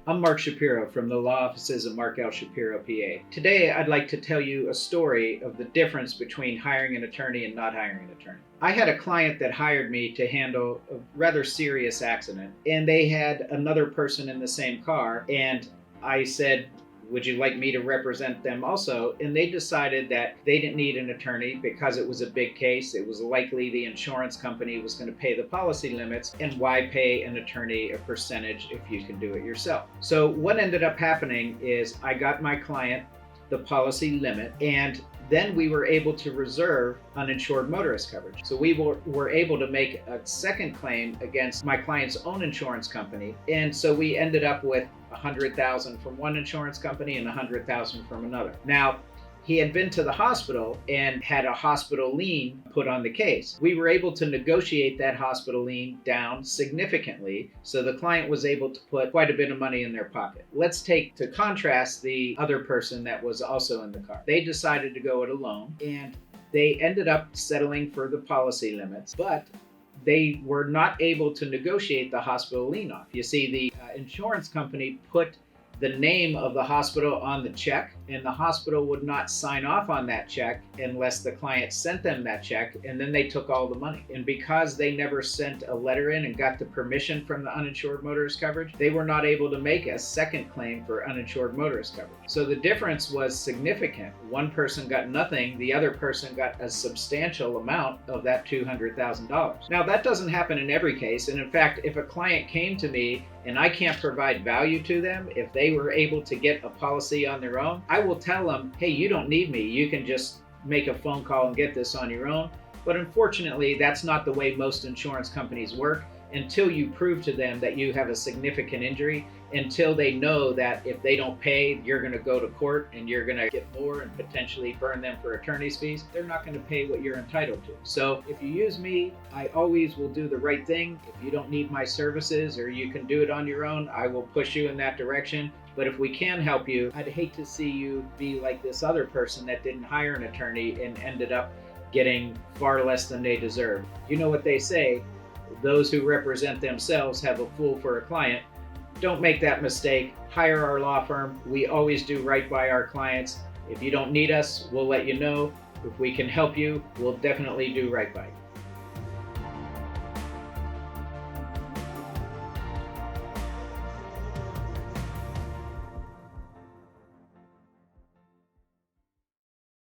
I'm Mark Shapiro from the law offices of Marc Shapiro, PA. Today, I'd like to tell you a story of the difference between hiring an attorney and not hiring an attorney. I had a client that hired me to handle a rather serious accident, and they had another person in the same car, and I said, would you like me to represent them also? And they decided that they didn't need an attorney because it was a big case. It was likely the insurance company was going to pay the policy limits, and why pay an attorney a percentage if you can do it yourself? So what ended up happening is I got my client the policy limit, and then we were able to reserve uninsured motorist coverage. So we were able to make a second claim against my client's own insurance company. And so we ended up with $100,000 from one insurance company and $100,000 from another. Now, he had been to the hospital and had a hospital lien put on the case. We were able to negotiate that hospital lien down significantly, so the client was able to put quite a bit of money in their pocket. Let's take to contrast the other person that was also in the car. They decided to go it alone, and they ended up settling for the policy limits, but they were not able to negotiate the hospital lien off. You see, the insurance company put the name of the hospital on the check, and the hospital would not sign off on that check unless the client sent them that check, and then they took all the money. And because they never sent a letter in and got the permission from the uninsured motorist coverage, they were not able to make a second claim for uninsured motorist coverage. So the difference was significant. One person got nothing, the other person got a substantial amount of that $200,000. Now, that doesn't happen in every case, and in fact, if a client came to me and I can't provide value to them, if they were able to get a policy on their own, I will tell them, hey, you don't need me. You can just make a phone call and get this on your own. But unfortunately, that's not the way most insurance companies work. Until you prove to them that you have a significant injury, until they know that if they don't pay, you're going to go to court and you're going to get more and potentially burn them for attorney's fees, they're not going to pay what you're entitled to. So if you use me, I always will do the right thing. If you don't need my services or you can do it on your own, I will push you in that direction. But if we can help you, I'd hate to see you be like this other person that didn't hire an attorney and ended up getting far less than they deserve. You know what they say, those who represent themselves have a fool for a client. Don't make that mistake. Hire our law firm. We always do right by our clients. If you don't need us, we'll let you know. If we can help you, we'll definitely do right by you.